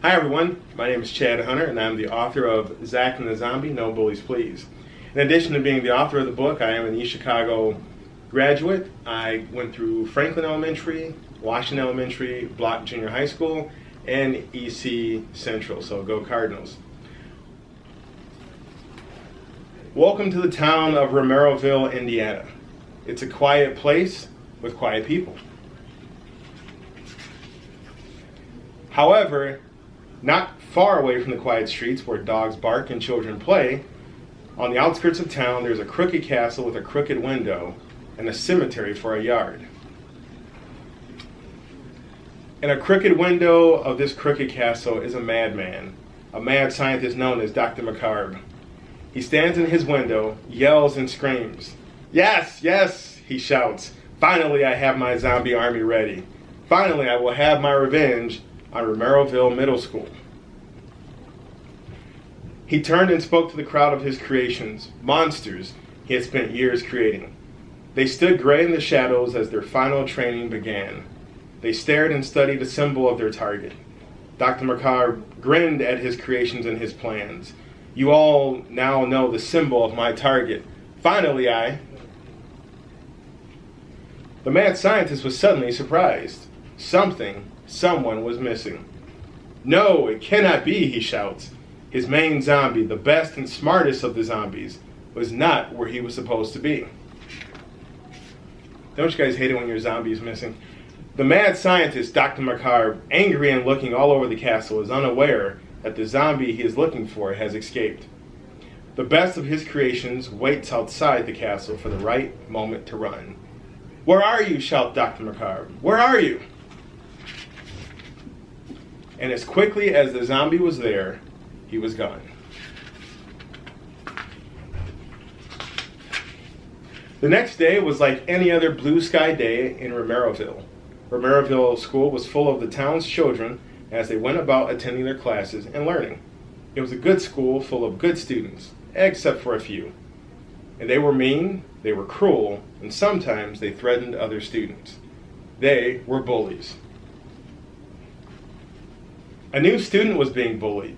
Hi everyone, my name is Chad Hunter and I'm the author of Zack and the Zombie, No Bullies Please. In addition to being the author of the book, I am an East Chicago graduate. I went through Franklin Elementary, Washington Elementary, Block Junior High School, and EC Central, so go Cardinals. Welcome to the town of Romeroville, Indiana. It's a quiet place with quiet people. However, not far away from the quiet streets where dogs bark and children play, on the outskirts of town there's a crooked castle with a crooked window and a cemetery for a yard. In a crooked window of this crooked castle is a madman, a mad scientist known as Dr. Macabre. He stands in his window, yells and screams. "Yes, yes," he shouts. "Finally I have my zombie army ready. Finally I will have my revenge on Romeroville Middle School." He turned and spoke to the crowd of his creations, monsters he had spent years creating. They stood gray in the shadows as their final training began. They stared and studied a symbol of their target. Dr. Macabre grinned at his creations and his plans. "You all now know the symbol of my target. Finally The mad scientist was suddenly surprised. Someone was missing. "No, it cannot be," he shouts. His main zombie, the best and smartest of the zombies, was not where he was supposed to be. Don't you guys hate it when your zombie is missing? The mad scientist, Dr. Macabre, angry and looking all over the castle, is unaware that the zombie he is looking for has escaped. The best of his creations waits outside the castle for the right moment to run. "Where are you?" shouts Dr. Macabre. "Where are you?" And as quickly as the zombie was there, he was gone. The next day was like any other blue sky day in Romeroville. Romeroville School was full of the town's children as they went about attending their classes and learning. It was a good school full of good students, except for a few. And they were mean, they were cruel, and sometimes they threatened other students. They were bullies. A new student was being bullied.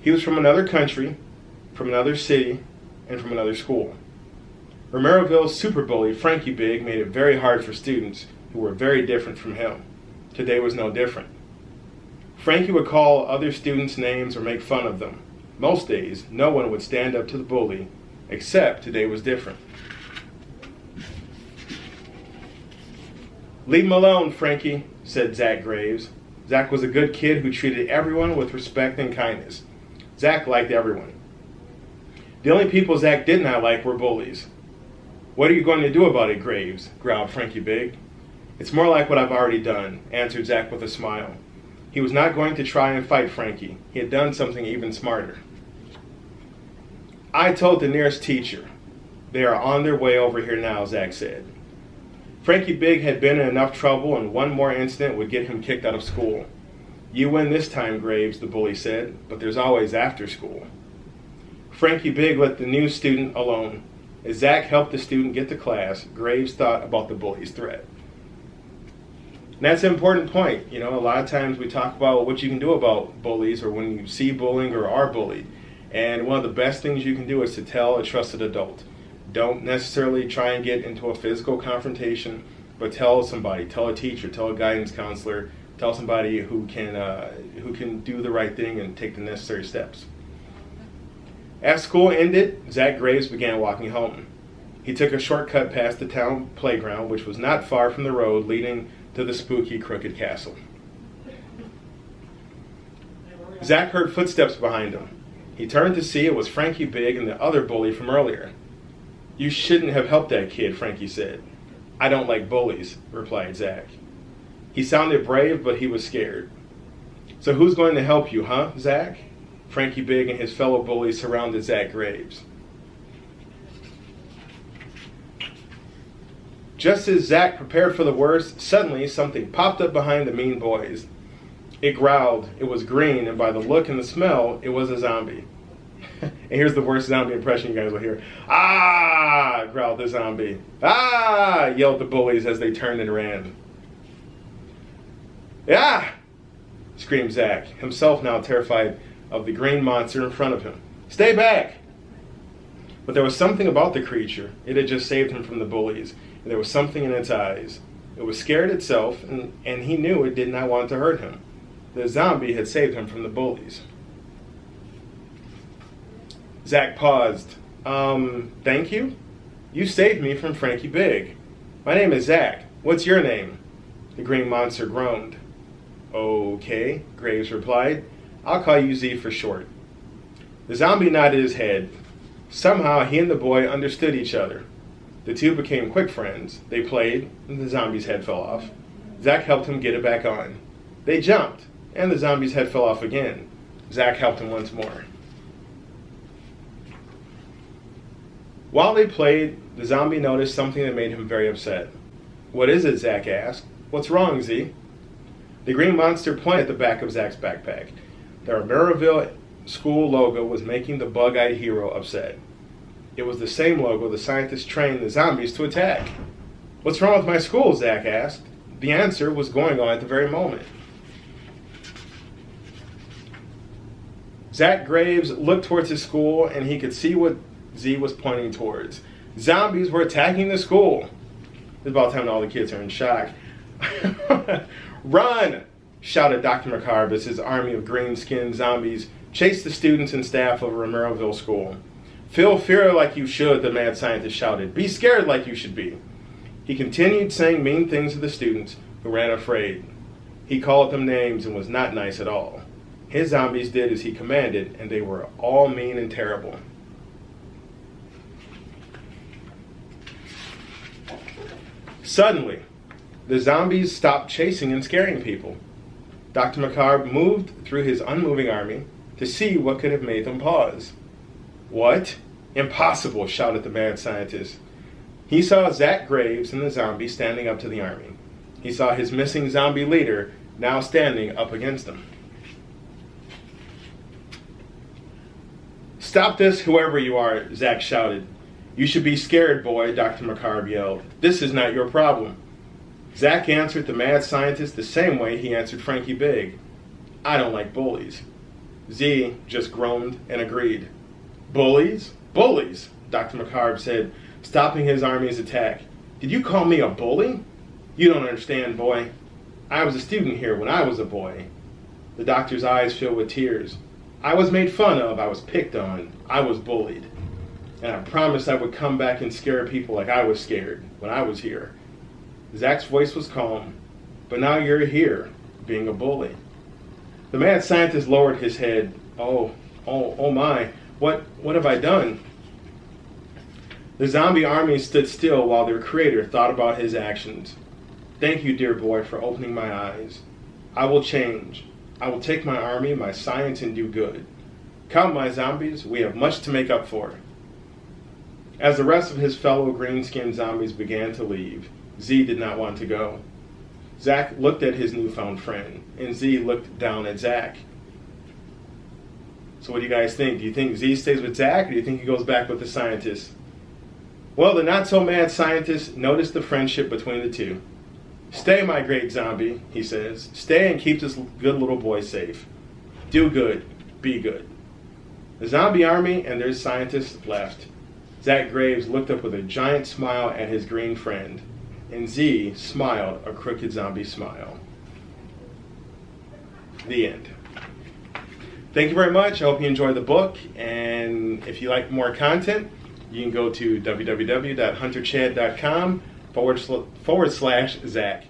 He was from another country, from another city, and from another school. Romeroville's super bully, Frankie Big, made it very hard for students who were very different from him. Today was no different. Frankie would call other students names or make fun of them. Most days, no one would stand up to the bully, except today was different. "Leave him alone, Frankie," said Zach Graves. Zach was a good kid who treated everyone with respect and kindness. Zach liked everyone. The only people Zach did not like were bullies. "What are you going to do about it, Graves?" growled Frankie Big. "It's more like what I've already done," answered Zach with a smile. He was not going to try and fight Frankie. He had done something even smarter. "I told the nearest teacher. They are on their way over here now," Zach said. Frankie Big had been in enough trouble, and one more incident would get him kicked out of school. "You win this time, Graves," the bully said, "but there's always after school." Frankie Big let the new student alone. As Zach helped the student get to class, Graves thought about the bully's threat. And that's an important point. You know, a lot of times we talk about what you can do about bullies or when you see bullying or are bullied. And one of the best things you can do is to tell a trusted adult. Don't necessarily try and get into a physical confrontation, but tell somebody, tell a teacher, tell a guidance counselor, tell somebody who can do the right thing and take the necessary steps. As school ended, Zach Graves began walking home. He took a shortcut past the town playground, which was not far from the road leading to the spooky crooked castle. Zach heard footsteps behind him. He turned to see it was Frankie Big and the other bully from earlier. "You shouldn't have helped that kid," Frankie said. "I don't like bullies," replied Zach. He sounded brave, but he was scared. "So who's going to help you, huh, Zach?" Frankie Big and his fellow bullies surrounded Zach Graves. Just as Zach prepared for the worst, suddenly something popped up behind the mean boys. It growled, it was green, and by the look and the smell, it was a zombie. And here's the worst zombie impression you guys will hear. "Ah!" growled the zombie. "Ah!" yelled the bullies as they turned and ran. "Yeah!" screamed screamed Zach, himself now terrified of the green monster in front of him. "Stay back!" But there was something about the creature. It had just saved him from the bullies, and there was something in its eyes. It was scared itself, and he knew it did not want to hurt him. The zombie had saved him from the bullies. Zach paused. Thank you? You saved me from Frankie Big. My name is Zach. What's your name?" The green monster groaned. "Okay," Graves replied. "I'll call you Z for short." The zombie nodded his head. Somehow he and the boy understood each other. The two became quick friends. They played, and the zombie's head fell off. Zach helped him get it back on. They jumped, and the zombie's head fell off again. Zach helped him once more. While they played, the zombie noticed something that made him very upset. "What is it?" Zach asked. "What's wrong, Z?" The green monster pointed at the back of Zach's backpack. The Merrillville school logo was making the bug-eyed hero upset. It was the same logo the scientists trained the zombies to attack. "What's wrong with my school?" Zach asked. The answer was going on at the very moment. Zach Graves looked towards his school, and he could see what Z was pointing towards. Zombies were attacking the school. It's about time all the kids are in shock. "Run!" shouted Dr. McCarb as his army of green-skinned zombies chased the students and staff of Merrillville School. "Feel fear like you should," the mad scientist shouted. "Be scared like you should be." He continued saying mean things to the students, who ran afraid. He called them names and was not nice at all. His zombies did as he commanded, and they were all mean and terrible. Suddenly, the zombies stopped chasing and scaring people. Dr. McCarb moved through his unmoving army to see what could have made them pause. "What? Impossible!" shouted the mad scientist. He saw Zach Graves and the zombie standing up to the army. He saw his missing zombie leader now standing up against him. "Stop this, whoever you are," Zach shouted. "You should be scared, boy," Dr. McCarb yelled. "This is not your problem." Zach answered the mad scientist the same way he answered Frankie Big. "I don't like bullies." Z just groaned and agreed. "Bullies? Bullies!" Dr. McCarb said, stopping his army's attack. "Did you call me a bully? You don't understand, boy. I was a student here when I was a boy." The doctor's eyes filled with tears. "I was made fun of, I was picked on, I was bullied. And I promised I would come back and scare people like I was scared when I was here." Zach's voice was calm. "But now you're here, being a bully." The mad scientist lowered his head. Oh my, what have I done?" The zombie army stood still while their creator thought about his actions. "Thank you, dear boy, for opening my eyes. I will change. I will take my army, my science, and do good. Come, my zombies, we have much to make up for." As the rest of his fellow green-skinned zombies began to leave, Z did not want to go. Zach looked at his newfound friend, and Z looked down at Zach. So what do you guys think? Do you think Z stays with Zach, or do you think he goes back with the scientist? Well, the not-so-mad scientist noticed the friendship between the two. "Stay, my great zombie," he says. "Stay and keep this good little boy safe. Do good. Be good." The zombie army and their scientist left. Zach Graves looked up with a giant smile at his green friend, and Z smiled a crooked zombie smile. The end. Thank you very much. I hope you enjoyed the book, and if you like more content, you can go to www.hunterchad.com/Zach.